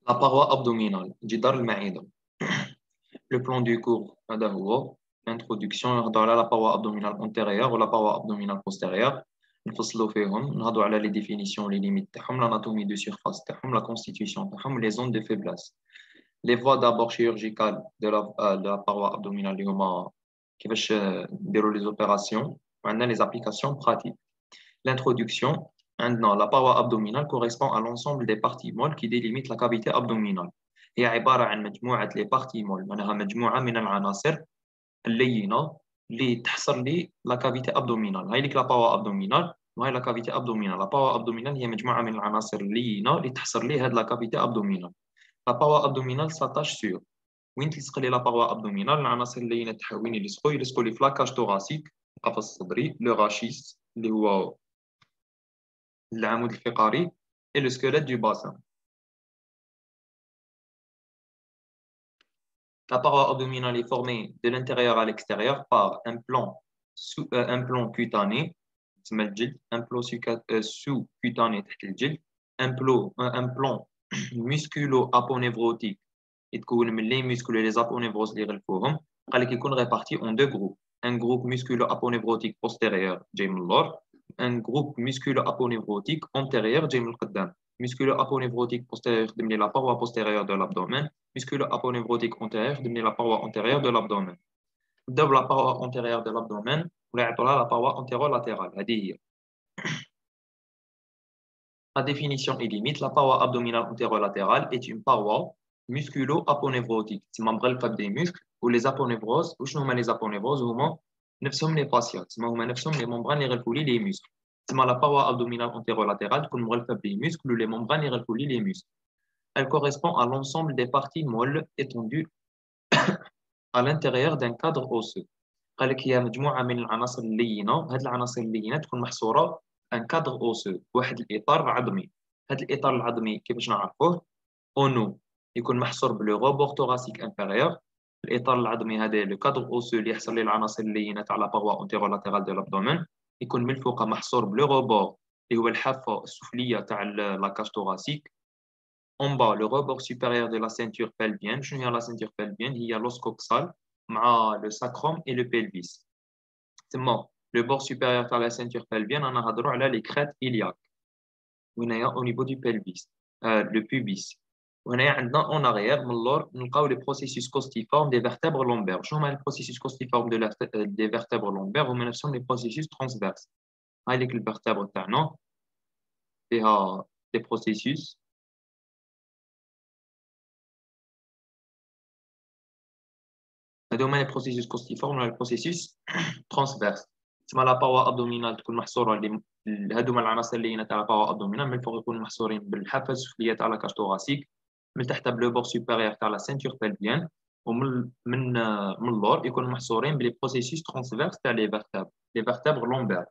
La paroi abdominale, جدار المعدة. Le plan du cours, هذا هو introduction. نهضروا على la paroi abdominale antérieure ou la paroi abdominale postérieure. نفصلوا فيهم، نهضروا على les définitions, les limites تاعهم, l'anatomie de surface تاعهم, la constitution تاعهم, les zones de faiblesse. Les voies d'abord chirurgicales de la paroi abdominale اللي هما كيفاش نديروا les opérations, وعندنا les applications pratiques. L'introduction, maintenant, la paroi abdominale correspond à l'ensemble des parties molles qui délimitent la cavité abdominale. هي عبارة عن مجموعة les parties molles، معناها مجموعة من العناصر اللينة اللي تحصر لي la cavité abdominale. هاي لك la paroi abdominale وهي la cavité abdominale. La paroi abdominale هي مجموعة من العناصر اللينة اللي تحصر لي هاد la cavité abdominale. La paroi abdominale s'attache sur وين تلصق لي la paroi abdominale، العناصر اللينة تاعها وين يلصقوا لي في la cage thoracique، القفص الصدري، le rachis اللي هو العمود الفقري et le squelette du bassin. La paroi abdominale est formée de l'intérieur à l'extérieur par un plan cutané, un plan sous-cutané, un plan musculo-aponeurotique يتكون من les muscles et les aponevroses اللي غلفوهم، قال لك يكون réparti en deux groupes. Un groupe musculo-aponeurotique postérieur جاي من اللور، un groupe musculo-aponeurotique antérieur جاي من القدام. Musculo-aponeurotique postérieur يخدم لي la paroi postérieure de l'abdomen، musculo-aponeurotique antérieur يخدم لي la paroi antérieure de l'abdomen. نبداو la paroi antérieure de l'abdomen ولا يعطوها la paroi antérolatérale. هذه هي la définition et limite. La paroi abdominale antérolatérale est une paroi musculo-aponeurotique تسمى مغلفة des muscles، و les aponevroses وشنو هما les aponevroses هما نفسهم les fascias، تسمى هما نفسهم les membranes اللي يغلفوا لي les muscles. تسمى la paroi abdominale antérolatérale تكون مغلفة des muscles و les membranes اللي يغلفوا لي les muscles. Elle correspond à l'ensemble des parties molles étendues à l'intérieur d'un cadre osseux. قال لك هي مجموعة من العناصر اللينة، هذه العناصر اللينة تكون محصورة ان كادر اوسو، واحد الاطار عظمي. هذا الاطار العظمي كيفاش نعرفوه؟ اونو يكون محصور بلو روبور ثوراسيك انفيريور. الاطار العظمي هذا لو كادر اوسو اللي يحصل ليه العناصر اللينه تاع لا باروا انتيرولاتيرال دو لابدومين، يكون من الفوق محصور بلو روبور اللي هو الحافه السفليه تاع لا كاج ثوراسيك. en bas le rebord supérieur de la ceinture pelvienne. شنو هي la ceinture pelvienne؟ هي l'os coxal مع le sacrum et le pelvis. تما le bord supérieur de la ceinture pelvienne أنا نهضروا على les crêtes iliaques وهنايا au niveau du pelvis le pubis. وهنايا عندنا en arrière من اللور نلقاو les processus costiformes des vertèbres lombaires. شنو هما les processus costiformes des vertèbres lombaires؟ هما نفسهم les processus transverses. هاي ليك الفرتبر تاعنا فيها des processus هادو هما les processus costiformes ولا les processus transverses. تسمى لا باوا ابدومينال تكون محصوره هادو هما العناصر اللي تاع لا باوا ابدومينال، من الفوق يكونوا محصورين بالحافه السفليه تاع لا كاج ثوراسيك، من تحت بلو بور سوبيريور تاع لا سينتور بلفيان، ومن من اللور يكونوا محصورين بلي بروسيسوس ترانسفيرس تاع لي فيرتبر لومبير.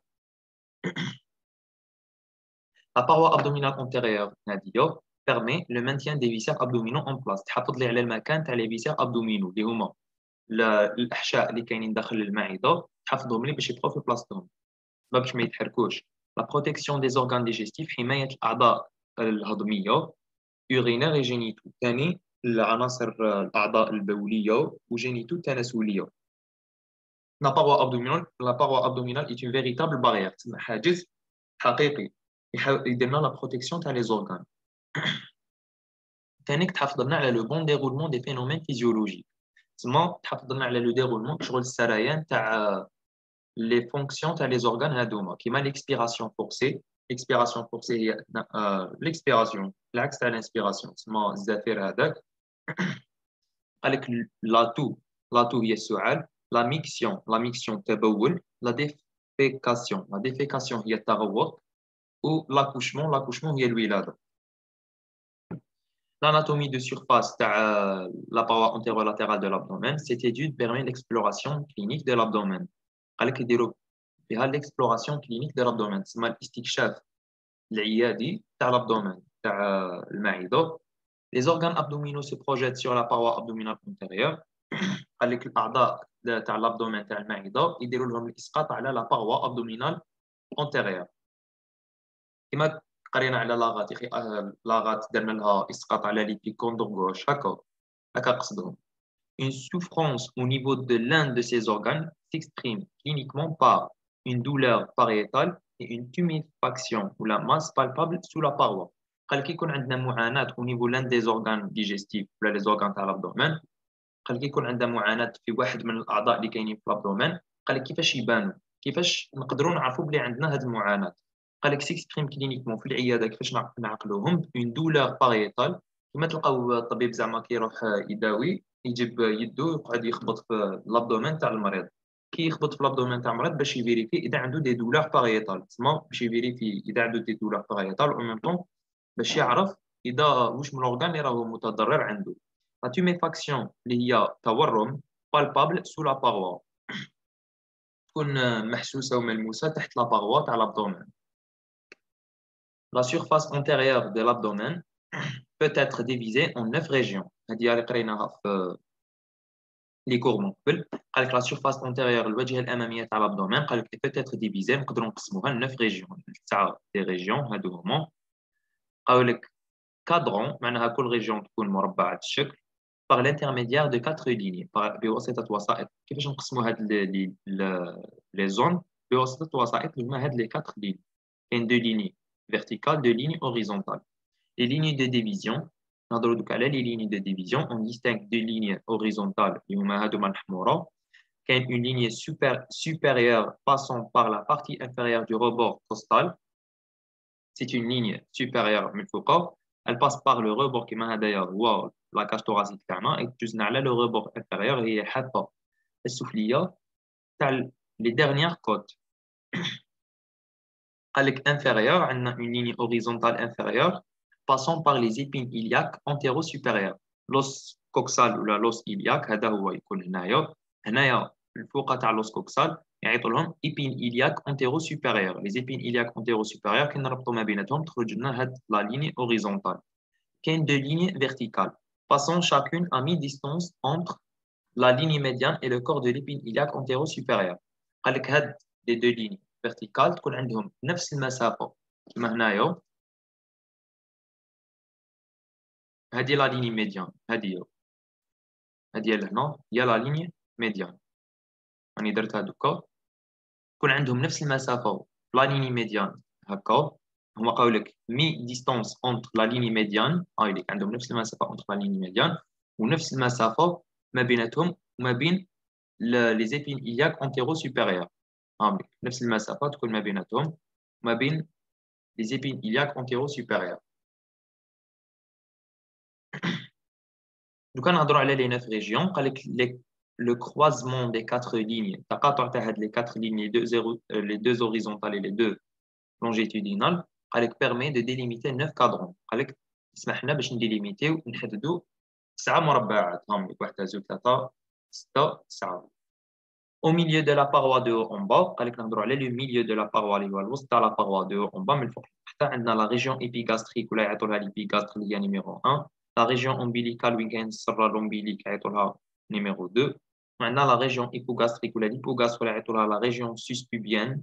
La paroi abdominale antérieure ناديو permet le maintien des viscères abdominaux en place، تحافظ لي على المكان تاع لي viscères abdominaux اللي هما الاحشاء اللي كاينين داخل المعده، تحفظهم لي باش يبقاو في بلاصتهم باش ما يتحركوش. لا بروتيكسيون دي زورغان ديجيستيف، حمايه الاعضاء الهضميه، يورينير اي جينيتو، ثاني العناصر الاعضاء البوليه وجينيتو التناسليه. لا paroi abdominale est une véritable barrière، تسمى حاجز حقيقي يدير لنا لا بروتيكسيون تاع لي زورغان. ثاني تحافظ لنا على لو بون ديرولمون دي فينومين فيزيولوجيك، تسمى تحافظ لنا على لو ديرولمون شغل السريان تاع لي فونكسيون تاع لي زورغان هادوما، كيما ليكسبيراسيون فورسي. ليكسبيراسيون فورسي هي ليكسبيراسيون العكس تاع الانسبيراسيون، تسمى الزفير هذاك. قال لك لاتو هي السعال، لا ميكسيون تبول، لا ديفيكاسيون هي التغوط، و لاكوشمون هي الولاده. L'anatomie de surface de la paroi antérolatérale de l'abdomen, cette étude permet l'exploration clinique de l'abdomen. فيها l'exploration clinique de l'abdomen، تسمى الاستكشاف العيادي تاع l'abdomen تاع المعدة. Les organes abdominaux se projettent sur la paroi abdominale antérieure. قال لك الأعضاء تاع l'abdomen تاع المعدة يديروا لهم الإسقاط على la paroi abdominale antérieure. كما قرينا على لاغات يا اخي لاغات درنا لها اسقاط على ليبيكوندر غوش هكا قصدهم. Une souffrance au niveau de l'un de ces organes s'exprime cliniquement par une douleur pariétale et une tuméfaction ou la masse palpable sous la paroi. قال كي يكون عندنا معاناة au niveau l'un des organes digestifs ولا les organes تاع l'abdomen قال كي يكون عندنا معاناة في واحد من الأعضاء اللي كاينين في الابدومين قال لك كيفاش يبانوا كيفاش نقدروا نعرفوا بلي عندنا هذه المعاناة. قال لك سيكسبريم كلينيكمون في العيادة كيفاش نعقلوهم اون دولور باريتال كما تلقاو الطبيب زعما كيروح يداوي يجيب يدو يقعد يخبط في الابدومين تاع المريض كي يخبط في الابدومين تاع المريض باش يفيريفي اذا عنده دي دولور باريتال تسمى باش يفيريفي اذا عنده دي دولور باريتال او ميم طون باش يعرف اذا واش من الاورغان اللي راهو متضرر عنده. La tuméfaction اللي هي تورم palpable sous la paroi تكون محسوسة وملموسة تحت لا paroi تاع l'abdomen. La surface antérieure de l'abdomen peut être divisée en 9 régions. هذه اللي قريناها في لي كور من قبل. قال لك la surface antérieure الواجهة الأمامية تاع l'abdomen قال لك peut être divisée نقدروا نقسموها ل 9 régions. تاع دي régions هادو هما. قال لك cadran معناها كل région تكون مربعة الشكل par l'intermédiaire de 4 lignes بواسطة وسائط. كيفاش نقسموا هاد لي زون بواسطة وسائط هما هاد لي 4 lignes. كاين 2 lignes verticales 2 lignes horizontales. Les lignes de division نهضروا دوك على les lignes de division on distingue 2 lignes horizontales اللي هما هادوما الحمورة. كاين une ligne supérieure passant par la partie inférieure du rebord costal. C'est une ligne supérieure من فوق. Elle passe par le rebord كيما هدايا هو la cage thoracique تاعنا تجوزنا على le rebord inférieur هي الحافة السفلية تاع les dernières côtes. قال لك inférieur عندنا une ligne horizontale inférieure passant par les épines iliaques antéro-supérieures. L'os coxal ولا l'os iliaque هذا هو يكون هنايا الفوق تاع l'os coxal يعيطوا لهم épines iliaques antéro-supérieures. Les épines iliaques antéro-supérieures كي نربطوا ما بيناتهم تخرج لنا هاد la ligne horizontale. كاين 2 lignes verticales passant chacune à mi-distance entre la ligne médiane et le corps de l'épine iliaque antéro-supérieure. قال لك هاد les 2 lignes verticales تكون عندهم نفس المسافة كما هنايا هذه لا ليني ميديان هذه لهنا هي لا ليني ميديان راني درتها دوكا تكون عندهم نفس المسافة لا ليني ميديان هكا هما قالوا لك مي ديستونس اونتر لا ليني ميديان هاي ليك عندهم نفس المسافة اونتر لا ليني ميديان ونفس المسافة ما بيناتهم وما بين لي زيبين إلياك أنتيرو سوبيريور هامليك نفس المسافة تكون ما بيناتهم وما بين لي زيبين إلياك أنتيرو سوبيريور. دوكا نهضروا على لي 9 ريجيون قال لك le croisement des 4 lignes تقاطع تاع هاد les 4 lignes les deux horizontales et les deux longitudinales قال لك permet de délimiter 9 cadrans قال لك يسمح لنا باش نديليميتيو نحددوا 9 مربعات هامليك 1 2 3 6 9. Au milieu de la paroi de haut en bas قال لك نهضروا على le milieu de la paroi اللي هو الوسط تاع la paroi de haut en bas من الفوق حتى عندنا la région épigastrique ولا يعطوا لها l'épigastre اللي هي numéro 1. La région ombilicale وين كاين السره l'ombilique يعطوا لها numéro 2. وعندنا la région hypogastrique ولا l'hypogastre ولا يعطوا لها la région suspubienne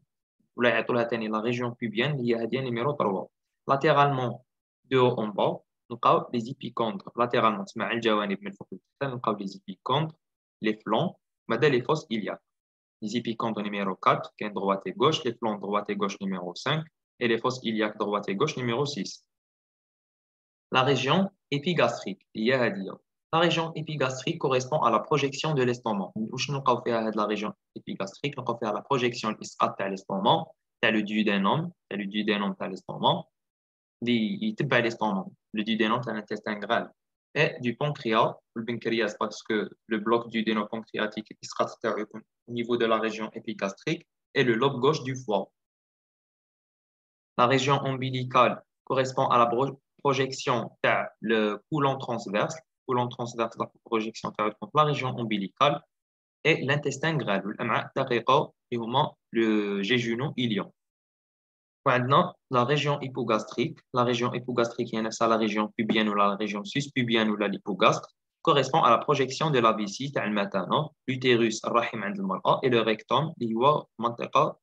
ولا يعطوا لها ثاني la région pubienne اللي هي هذه numéro 3. Latéralement de haut en bas نلقاو les épicondres latéralement تسمع على الجوانب من الفوق لتحت نلقاو les épicondres les flancs بعدا les fosses iliaques. Les épicondres numéro 4 كاين droite et gauche, les flancs droite et gauche numéro 5 et les fosses iliaques droite et gauche numéro 6. La région épigastrique هي هذه. La région épigastrique correspond à la projection de l'estomac. واش نلقاو فيها هاد la région épigastrique نلقاو فيها la projection الاسقاط تاع l'estomac تاع le duodénum تاع l'estomac اللي يتبع l'estomac le duodénum تاع l'intestin grêle et du pancréas le pancréas parce que le bloc duodéno-pancréatique الاسقاط تاعو يكون au niveau de la région épigastrique et le lobe gauche du foie. La région ombilicale correspond à la projection تاع le côlon transverse la projection تاع la région ombilicale et l'intestin grêle والامعاء الدقيقه اللي هما le jéjuno-ilion. وعندنا la région hypogastrique هي نفسها la région pubienne ou la région suspubienne ou l'hypogastre correspond à la projection de la vessie تاع المثانه l'utérus الرحم عند المرأة et le rectum اللي هو منطقه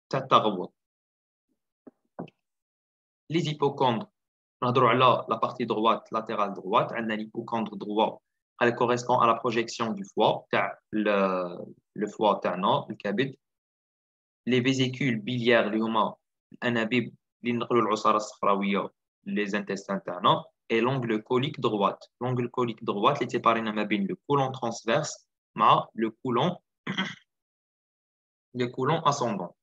تاع التغوط. Les hypochondres, نهضروا على la partie droite, latérale droite, عندنا l'hypochondre droit, elle correspond à la projection du foie, تاع le foie تاعنا, الكبد. Les vésicules biliaires اللي هما الأنابيب اللي نقلوا العصارة الصفراوية les intestins تاعنا, et l'angle colique droite. L'angle colique droite اللي تيبارينا ما بين le côlon transverse مع le côlon ascendant.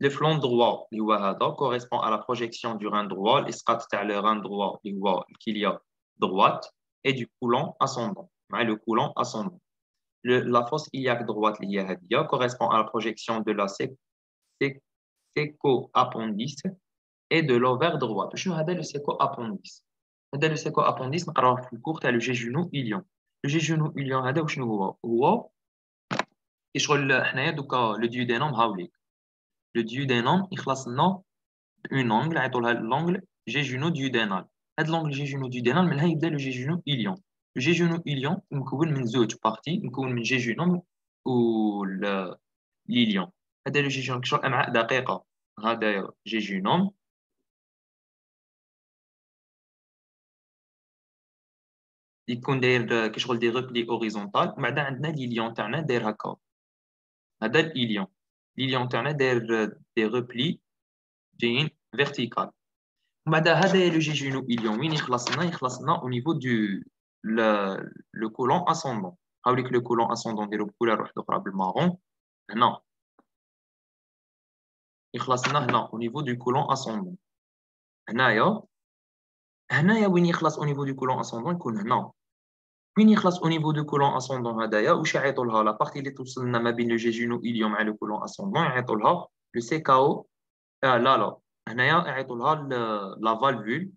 Le flanc droit اللي هو هذا correspond à la projection du rein droit, l'isqat تاع le rein droit اللي هو الكلية droite, et du côlon ascendant مع le côlon ascendant. La fosse iliaque droite اللي هي هذه correspond à la projection de la séco-appendice et de l'ovaire droit. شنو هذا le séco-appendice؟ هذا le séco-appendice نقراوه في الكور تاع le jejunum-ilion. Le jejunum-ilion هذا وشنو هو كيشغل حنايا دوكا le duodénum هاوليك. Le duodénum يخلص لنا اون انجل عيطوا لها لونجل جيجونو-duodénal. هذا لونجل جيجونو-duodénal من هنا يبدا le jejunum-ilion. Le jejunum-ilion مكون من زوج بارتي, مكون من jejunum و l'ilion. هذا le jejunum كيشغل امعاء دقيقه. هذا jejunum يكون داير كيشغل دي ريبلي اوريزونتال, ومن بعد عندنا ليليون تاعنا داير هكا. هذا الايليون. ليليون تاعنا داير دي ريبلي جايين فيرتيكال. ومن بعد هذا لو جيجينو ايليون وين يخلص لنا او نيفو دو لو كولون اسوندون. هاوليك لو كولون اسوندون نديرو بكولور واحده اخرى بالمارون. هنا يخلص لنا هنا او نيفو دو كولون اسوندون. هنايا وين يخلص او نيفو دو كولون اسوندون يكون هنا. وين يخلص او نيفو دو كولون اسوندون هذايا واش يعيطوا لها لا بارتي اللي توصل لنا ما بين لو جيجينو ايليون مع لو كولون اسوندون يعيطوا لها لو سيكاو. لا هنايا يعيطوا لها لا فالفول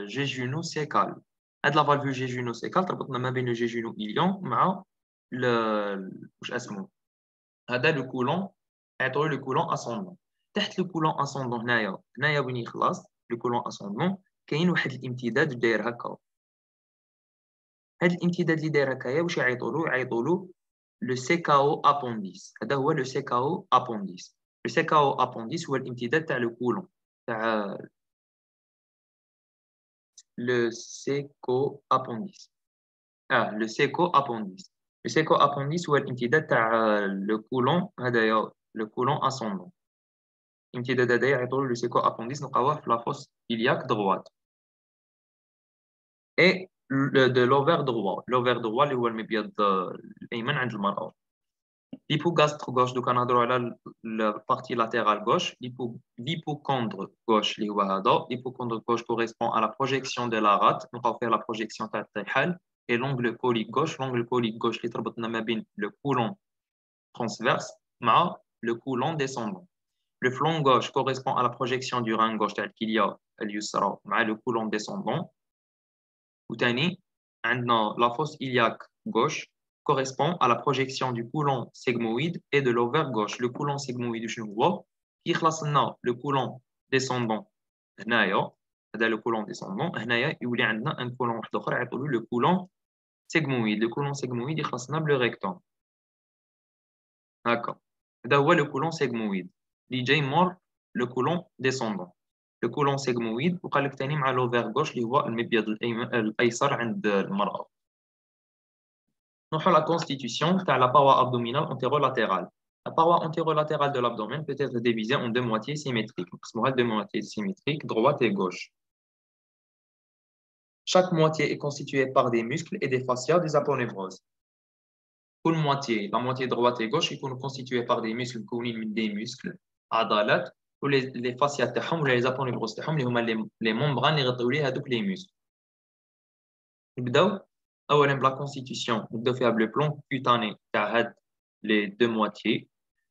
جيجينو سيكال. هاد لا فالفول جيجينو سيكال تربطنا ما بين لو جيجينو ايليون مع واش اسمه هذا لو كولون, يعيطوا له لو كولون اسوندون. تحت لو كولون اسوندون هنايا وين يخلص لو كولون اسوندون كاين واحد الامتداد داير هكا. هذا الامتداد اللي داير هكايا واش يعيطوا له لو سيكاو ابونديس. هذا هو لو سيكاو ابونديس. لو سيكاو ابونديس هو الامتداد تاع لو كولون تاع لو سيكو ابونديس. لو سيكو ابونديس. لو سيكو ابونديس هو الامتداد تاع لو كولون هذايا لو كولون اسوندون. الامتداد هذايا يعيطوا له لو سيكو ابونديس, نلقاوه في لا فوس إلياك دروات. اي de l'ovaire droit. L'ovaire droit اللي هو المبيض الايمن عند المرأة. L'hypogastro gauche دوكا نهضروا على البارتي لاتérale gauche. L'hypocondre gauche اللي هو هذا. L'hypocondre gauche correspond à la projection de la rate, نلقاو فيها la projection تاع الطحال. Et l'angle colique gauche اللي تربطنا ما بين le côlon transverse مع le côlon descendant. Le flanc gauche correspond à la projection du rein gauche تاع الكلية اليسرى مع le côlon descendant. وثاني عندنا la fosse iliaque gauche correspond à la projection du côlon sigmoïde et de l'ovaire gauche. Le côlon sigmoïde شنو هو كيخلص لنا le côlon descendant هنايا. هذا le côlon descendant هنايا يولي عندنا un côlon واحد اخر يعطوا له le côlon sigmoïde. Le côlon sigmoïde يخلص لنا بلو rectum هكا. هذا هو le côlon sigmoïde اللي جاي مور le côlon descendant. le côlon sigmoïde وقال لك ثاني مع l'ovaire gauche اللي هو المبيض الايسر عند المرأة. نروحوا la constitution تاع la paroi abdominale antérolatérale. La paroi antérolatérale de l'abdomen peut être divisée en deux moitiés symétriques. نقسموها deux moitiés symétriques, droite et gauche. Chaque moitié est constituée par des muscles et des fascias des aponevroses. كل moitié, la moitié droite et gauche يكونوا constitués par des muscles مكونين من des muscles عضلات les fascias تاعهم ولا les aponevroses تاعهم اللي هما les membranes اللي يغطيو ليه هذوك les muscles. نبداو اولا بلا كونستيتيسيون. نبداو فيها بلو بلون كوتاني تاع هاد لي دو مواتيي.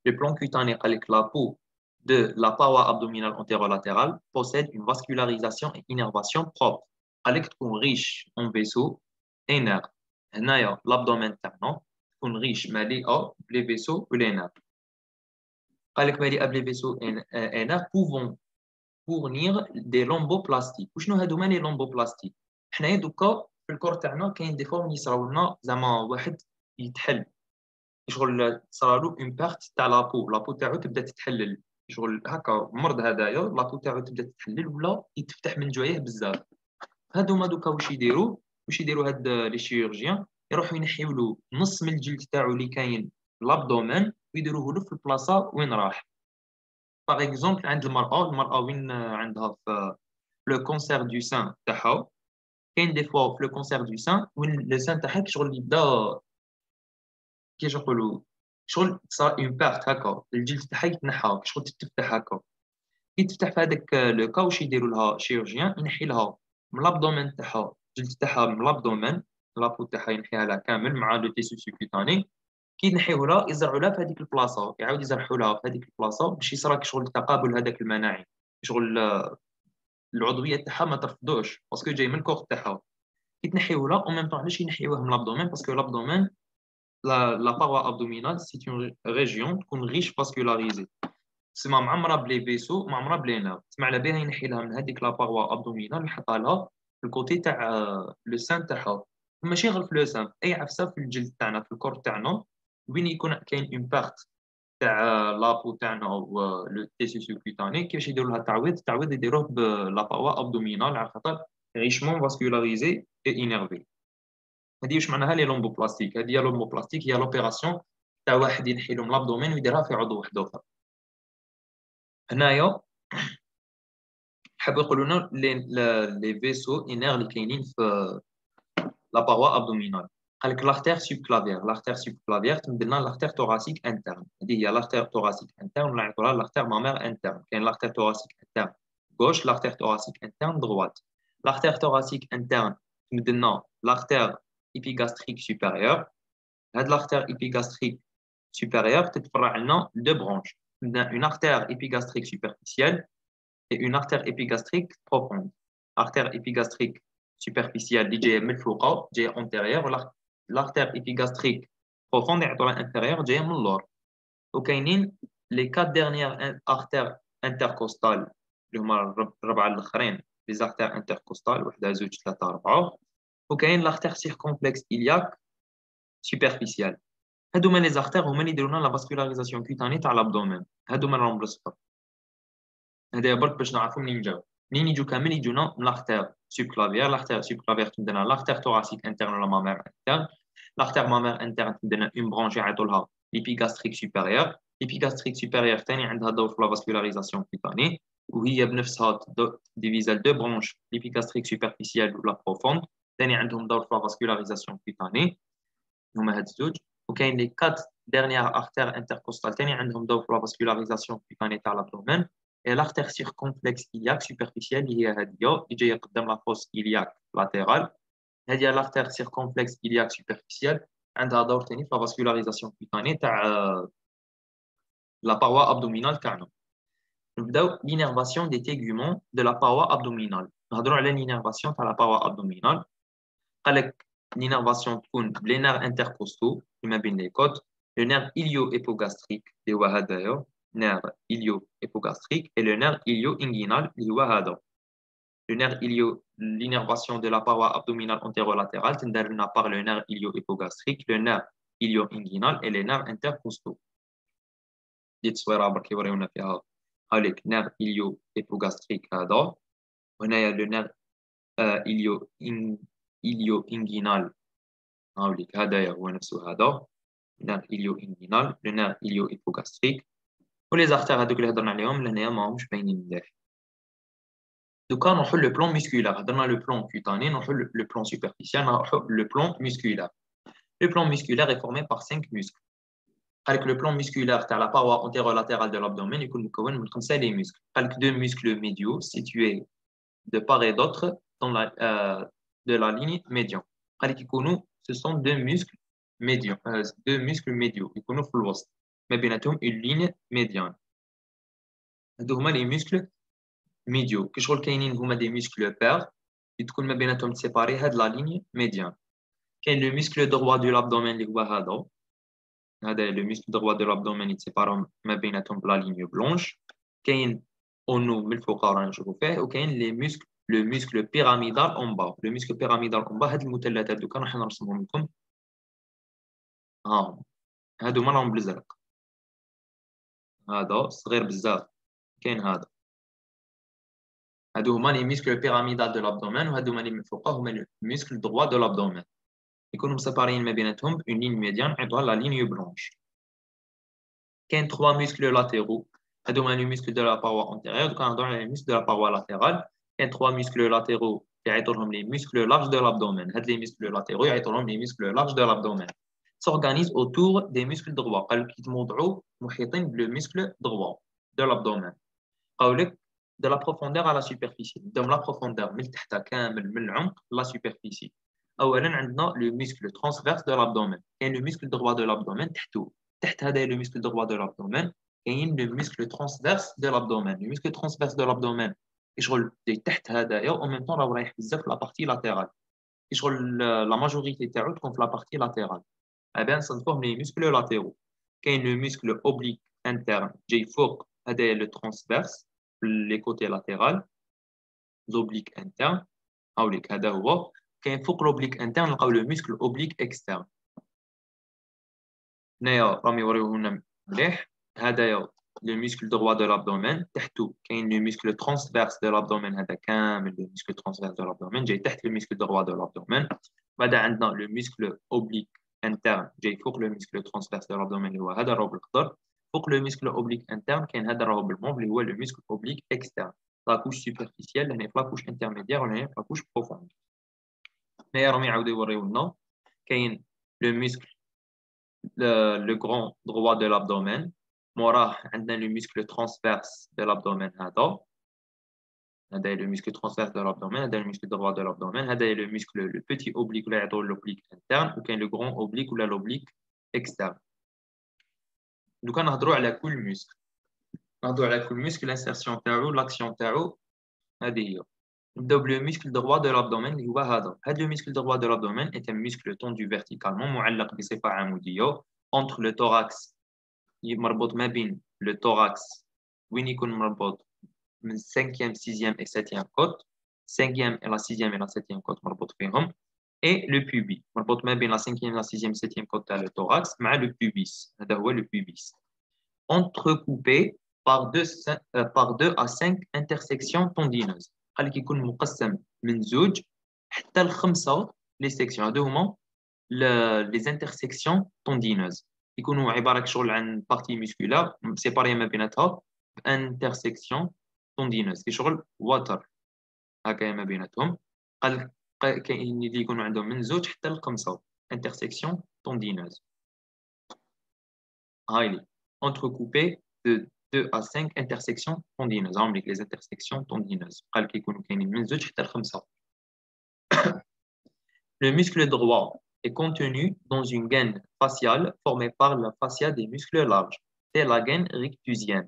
Le plan cutané قال لك la peau de la paroi abdominale antérolatérale possède une vascularisation et innervation propre. قال لك تكون riche en vaisseaux et nerfs. هنايا l'abdomen تاعنا تكون riche مليئة les vaisseaux ou les nerfs. قال لك مليئة les vaisseaux et nerfs pouvant fournir des lamboplasties. وشنو هادوما لي lamboplasties؟ حنايا دوكا في الكور تاعنا كاين دي فوا يصراو لنا زعما واحد يتحل شغل صرالو اون بارت تاع لابو تاعو تبدا تتحلل. شغل هكا مرض هذايا لاكو تاعو تبدا تتحلل ولا يتفتح من جوايه بزاف. هادوما دوكا واش يديروا هاد لي شيروجيان يروحوا ينحيو له نص من الجلد تاعو اللي كاين لابدومين ويديروه له في البلاصه وين راح. باغ اكزومبل عند المراه وين عندها في لو كونسير دو سان تاعها، كاين دي فوا في لو كونسير دو سان وين لو سان تاعها شغل يبدا كيفاش نقولوا شغل صار اون بارت هكا الجلد تاعها يتنحى شغل تفتح هكا. كي تفتح في هذاك لو كا واش يديروا لها شيروجيان ينحي لها من لابدومين تاعها الجلد تاعها من لابدومين لابو تاعها ينحيها لها كامل مع لو تيسو سوكوتاني. كي ينحيوه لها يزرعوا لها في هذيك البلاصه يعاود يزرعوا لها في هذيك البلاصه باش يصرى شغل تقابل هذاك المناعي شغل العضويه تاعها ما ترفضوش باسكو جاي من الكور تاعها. كي تنحيوه لها او ميم طون علاش ينحيوه من لابدومين باسكو لابدومين la paroi abdominale c'est une région تكون ريش فاسكولاريزي تسمى معمره بلي فيسو معمره بلي نير تسمى على بها ينحي لها من هذيك لا باروا ابدومينال يحطها لها في الكوتي تاع لو سان تاعها. ماشي غير في لو سان اي عفسه في الجلد تاعنا في الكور تاعنا وين يكون كاين اون بارت تاع لابو تاعنا لو تيسي سوكوتاني كيفاش يديروا لها التعويض يديروه بلا باروا ابدومينال على خاطر ريشمون فاسكولاريزي اي انيرفي. هذه واش معناها لي لومبوبلاستيك. هذه هي لومبوبلاستيك هي لوبيراسيون تاع واحد ينحي له من لابدومين ويديرها في عضو واحد اخر. هنايا حابب يقولوا لنا لي فيسو انير اللي كاينين في لا باروا ابدومينال. قال لك لارتير سوبكلافيير تمد لنا لارتير توراسيك انترن. هذه هي لارتير توراسيك انترن ولا نعيطوا لها لارتير مامير انترن. كاين لارتير توراسيك انترن غوش لارتير توراسيك انترن دروات. لارتير توراسيك انترن تمد لنا لارتير épigastrique supérieure. هاد l'artère épigastrique supérieure تتفرع لنا deux branches. Une artère épigastrique superficielle et une artère épigastrique profonde. Artère épigastrique superficielle اللي جايه من الفوق جايه antérieure l'artère épigastrique profonde يعطوها inférieure جايه من اللور. وكاينين les quatre dernières artères intercostales اللي هما الربعه الاخرين les artères intercostales وحده زوج ثلاثه اربعه. وكاين l'artère circonflexe iliaque superficielle. هادوما لي زارتير هما اللي يديروا لنا لا فاسكولاريزاسيون كوتاني تاع l'abdomen. هادوما راهم بالصفر. هذا برك باش نعرفوا منين جاو. منين يجوا كامل يجونا من l'artère subclavière. l'artère subclavière تمدنا l'artère thoracique interne ولا mammaire interne. l'artère mammaire interne تمدنا une branche يعيطوا لها l'épigastrique supérieure. l'épigastrique supérieure ثاني عندها دور في لا فاسكولاريزاسيون كوتاني وهي بنفسها ديفيزا لدو برونش l'épigastrique superficielle ولا profonde ثاني عندهم دور في لا فاسكولاريزاسيون كوتاني هما هاد الزوج. وكاين لي 4 dernières artères intercostales ثاني عندهم دور في لا فاسكولاريزاسيون كوتاني تاع l'abdomen. et l'artère circonflexe iliaque superficielle اللي هي هادية اللي جايه قدام لا فوس iliaque لاترال. هذه l'artère circonflexe iliaque superficielle عندها دور ثاني في لا فاسكولاريزاسيون كوتاني تاع لا paroi abdominale تاعنا. نبداو l'innervation des téguments de la paroi abdominale. نهضروا على l'innervation تاع la paroi abdominale. قال لك l'innervation تكون les nerfs intercostaux ما بين les côtes, le nerf ilio-épogastrique اللي هو هذايا nerf ilio-épogastrique et le nerf ilio-inguinal اللي هو هذا. Le nerf ilio, l'innervation de la paroi abdominale antérolatérale تندار لنا par le nerf ilio-épogastrique, le nerf ilio-inguinal et les nerfs intercostaux. ديت صويره برك يوريونا فيها هاوليك nerf ilio-épogastrique هذا وهنايا le nerf ilio-inguinal هاوليك هذايا هو نفسه هذا nerf ilio-inguinal le nerf ilio-épogastrique ولي زارتير هذوك اللي هضرنا عليهم لهنايا ماهمش باينين مليح. دوكا نروحو لو بلون musculaire. هضرنا لو بلون cutané نروحو لو بلون superficiel نروحو لو بلون musculaire. Le plan musculaire est formé par 5 muscles. قالك le plan musculaire تاع la paroi antérolatérale de l'abdomen يكون مكون من 5 les muscles. قالك 2 muscles médiaux situés de part et d'autre dans de la ligne médiane. قالك يكونوا ce sont deux muscles médians يكونوا في الوسط ما بيناتهم une ligne médiane. هادو هما les muscles médiaux. كي شغل كاينين هما des muscles pairs تكون ما بيناتهم سيباري هاد la ligne médiane. كاين le muscle droit de l'abdomen اللي هو هذا le muscle droit de l'abdomen يتسيبارهم ما بيناتهم بلا ligne blanche. كاين اونو من الفوق رانا نشوفوا فيه وكاين لي muscles le muscle pyramidal en bas. Le muscle pyramidal en bas هاد المثلثات دوكا راح نرسمهم لكم ها هادو راهم بالازرق هذا صغير بزاف كاين هذا هادو هما لي ميسكل بيراميدال دو لابدومين وهادو هما لي من فوق هما لي ميسكل دروا دو لابدومين يكونوا مسيبارين ما بيناتهم اون لين ميديان نعيطوها لا ليني بلونش كاين 3 ميسكل لاتيرو هادو هما لي ميسكل دو لا باروا انتيريور دوك نهضروا على لي ميسكل دو لا باروا لاتيرال كاين 3 ميسكل لاتيرو يعيطوا لهم لي ميسكل لارج دو لابدومين هاد لي ميسكل لاتيرو يعيطوا لهم لي ميسكل لارج دو لابدومين s'organise autour des muscles droits قال لك يتموضعوا محيطين بلو ميسكل دروا دو لابدومين قال لك de la profondeur à la superficie نبداو la profondeur من تحت كامل من العمق la superficie اولا عندنا le muscle transverse de l'abdomen كاين le muscle droit de l'abdomen تحته تحت هذا le muscle droit de l'abdomen كاين le muscle transverse de l'abdomen le muscle transverse de l'abdomen يشغل تحت هذايا و en même temps راه رايح بزاف في la partie latérale يشغل la majorité تاعو تكون في la partie latérale bien نصنفوهم les muscles latéraux كاين le muscle oblique interne جاي فوق هذا le transverse les côtés latéraux l'oblique interne هاوليك هذا هو كاين فوق l'oblique interne نلقاو le muscle oblique externe هنايا راهم يوريوه لنا مليح هذايا le muscle droit de l'abdomen تحته كاين le muscle transverse de l'abdomen هذا كامل le muscle transverse de l'abdomen جاي تحت le muscle droit de l'abdomen بعدا عندنا le muscle oblique interne جاي فوق le muscle transverse de l'abdomen اللي هو هذا الربع الخضر فوق le muscle oblique interne كاين هذا راهو بالموف اللي هو le muscle oblique externe la couche superficielle هنا في la couche intermédiaire وهنا في la couche profonde هنايا راهم يعاودوا يوريو لنا كاين le muscle le grand droit de l'abdomen موراه عندنا le muscle transverse de l'abdomen هذا le muscle transverse de l'abdomen هذا le muscle droit de l'abdomen هذا le muscle le petit oblique ولا يعطوا l'oblique interne وكاين le grand oblique ولا l'oblique externe دوكا نهضروا على كل مسك نهضروا على كل مسك الانسيرسيون تاعو لاكسيون تاعو هذه هي نبداو بلو مسكل droit de l'abdomen اللي هو هذا le muscle droit de l'abdomen est un muscle tendu verticalement معلق بصفة عمودية entre le thorax مربوط ما بين le thorax وين يكون مربوط من 5e 6e et 7e côte 5e et la 6e et la 7e côte مربوط فيهم et le pubis مربوط ما بين la 5e la 6e 7e côte تاع le thorax مع le pubis هذا هو le pubis entrecoupé par 2 à 5 intersections tendineuses قال لك يكون مقسم من زوج حتى لخمسة لي سيكسيون هادو هما لي انترسيكسيون توندينوز يكونوا عباره شغل عن بارتي ميسكولار سيباري ما بيناتها انترسيكسيون توندينوز كي شغل واتر هكا ما بيناتهم قال كاين اللي يكونوا عندهم من زوج حتى لخمسة انترسيكسيون توندينوز هايلي entrecoupé de 2 à 5 intersections tendineuses عمرك les intersections tendineuses قال كيكونوا كاينين من زوج حتى لخمسة le muscle droit est contenu dans une gaine faciale formée par la fascia des muscles larges c'est la gaine rectusienne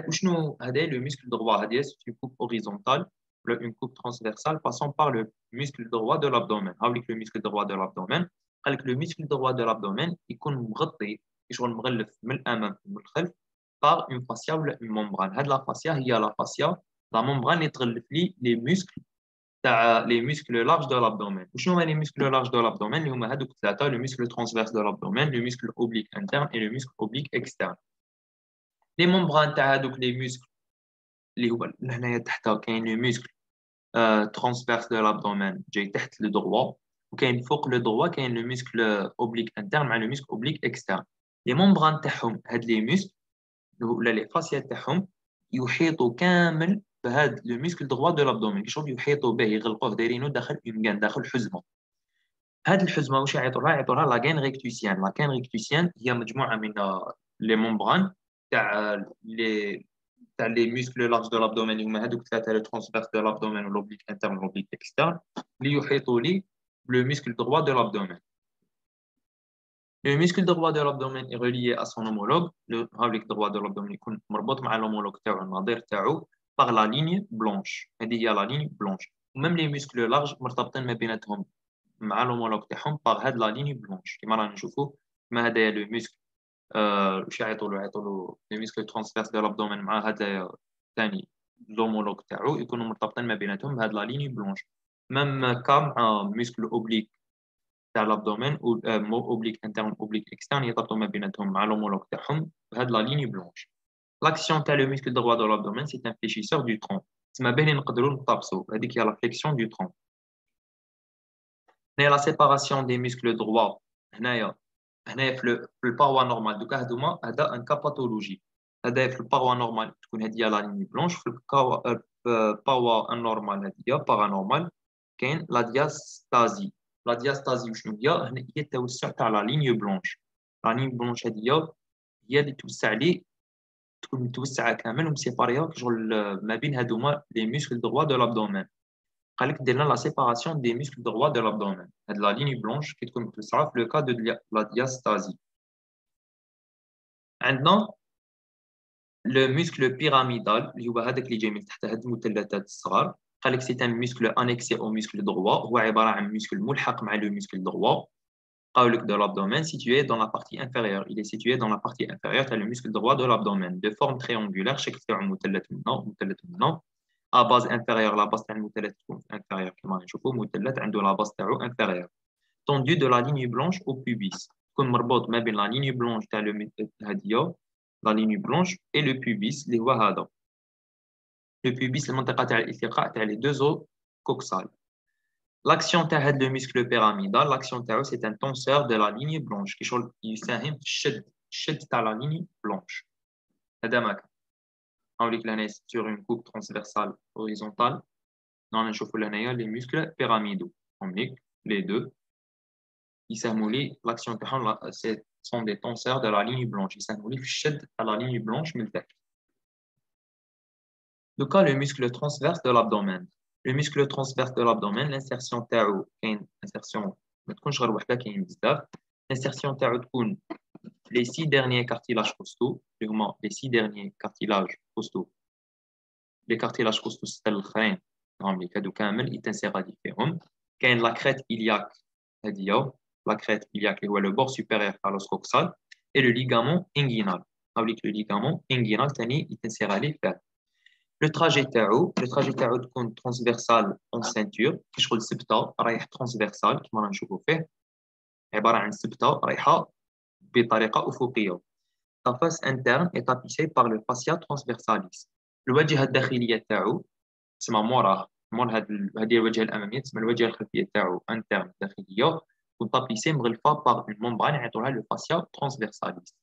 وشنو هذا le muscle droit هذه c'est une coupe horizontale une coupe transversale passant par le muscle droit de l'abdomen هاوليك le muscle droit de l'abdomen قال لك le muscle droit de l'abdomen يكون مغطي يشغل مغلف من الامام ومن الخلف par une fascia ou une membrane هاد لا fascia هي لا fascia لا membrane اللي تغلف لي les muscles تاع les muscles larges de l'abdomen وشنو هما les muscles larges de l'abdomen اللي هما هادوك ثلاثه le muscle transverse de l'abdomen le muscle oblique interne et le muscle oblique externe les membranes تاع هادوك les muscles اللي هو هنايا تحتها كاين le muscle transverse de l'abdomen جاي تحت le droit وكاين فوق le droit كاين le muscle oblique interne مع le muscle oblique externe les membranes تاعهم هاد les muscles ولا لي فاسيات تاعهم يحيطوا كامل بهذا لو ميسكل droit de l'abdomen كيشوف يحيطوا به يغلقوه دايرينه داخل اون كان داخل حزمه هذه الحزمه واش يعيطوا لها لا غين ريكتوسيان لا غين ريكتوسيان هي مجموعه من لي ممبران تاع لي ميسكل لارج دو لابدومين اللي هما هذوك ثلاثه لو ترانسفيرس دو لابدومين ولوبليك انترن ولوبليك اكسترن اللي يحيطوا لي لو ميسكل droit de l'abdomen. Le muscle droit de l'abdomen est relié à son homologue. Le droit de l'abdomen est مربوط مع l'homologue تاعو النظير تاعو par la ligne blanche. هذه هي la ligne blanche. Même les muscles larges مرتبطين ما بيناتهم مع l'homologue تاعهم par هاد la ligne blanche. كما رانا نشوفوا ما هذا le muscle واش يعيطوا له le muscle transverse de l'abdomen مع هذا ثاني l'homologue تاعو يكونوا مرتبطين ما بيناتهم بهاد la ligne blanche. Même cas مع muscle oblique تاع l'abdomen ou oblique interne oblique externe يرتبطوا ما بيناتهم مع l'homologue تاعهم بهاد la ligne blanche. L'action تاع le muscle droit de l'abdomen, c'est un fléchisseur du tronc. تسمى به اللي نقدروا نطابسوا. هذيك هي la flexion du tronc. هنا la séparation des muscles droits. هنايا في الباروا نورمال دوكا هذوما هذا ان كا باثولوجي. هذا في الباروا نورمال تكون هذه لا ليني بلونش. في الباروا انورمال هذه هي بارانورمال كاين لا دياستازي. لا دياستازي شنو هي؟ هنا هي التوسع تاع لا ليني بلونش. لا ليني بلونش هذه هي اللي توسع لي، تكون متوسعه كامل ومسيباريها شغل ما بين هذوما لي ميسكل دروا دو لابدومين. قال لك درنا لا سيباراسيون دي ميسكل دروا دو لابدومين. هاد لا ليني بلونش كي تكون متوسعه في لو كا دو لا دياستازي. عندنا لو ميسكل بيراميدال اللي هو هذاك اللي جاي من تحت هاد المثلثات الصغار. قال لك سي ان ميسكل انيكسي او ميسكل دروا، هو عباره عن ميسكل ملحق مع لو ميسكل دروا. de l'abdomen situé dans la partie inférieure. Il est situé dans la partie inférieure, tu as le muscle droit de l'abdomen, de forme triangulaire, à base inférieure, la base inférieure, la base inférieure, tendu de la ligne blanche au pubis. Comme la ligne blanche, la ligne blanche et le pubis, les wahada. Le pubis, les deux os coxales. L'action تاع le muscle pyramidal, l'action تاعو c'est un tenseur de la ligne blanche qui يساهم في الشد تاع la ligne blanche. هذا ماك نوريك لهنا sur une coupe transversale horizontale. نشوفوا لهنايا les muscles pyramidaux. نوريك les deux يساهموا لي l'action تاعهم sont des tenseurs de la ligne blanche. يساهموا لي في الشد تاع la ligne blanche من التحت. Donc le muscle transverse de l'abdomen. Le muscle transverse de l'abdomen, l'insertion تاعو كاين insertion ما تكونش غير وحده كاين بزاف. L'insertion تاعو تكون les 6 derniers cartilages costaux اللي هما les 6 derniers cartilages costaux. Les cartilages costaux الستة الاخرين اللي هادو كامل يتنسيغادي فيهم. كاين la crête iliaque هادي هي la crête iliaque اللي هو le bord supérieur تاع l'os coxal et le ligament inguinal. هاوليك le ligament inguinal ثاني يتنسيغادي فيه. Le trajet تاعو تكون transversal en ceinture كيشغل سبتة رايح transversal كما نشوفوا فيه عبارة عن سبتة رايحة بطريقة أفقية. La face interne est tapissée par le fascia transversalis. الواجهة الداخلية تاعو تسمى موراه هذه الواجهة الأمامية تسمى الواجهة الخلفية تاعو interne داخلية تكون tapissée مغلفة par une membrane يعيطولها le fascia transversalis.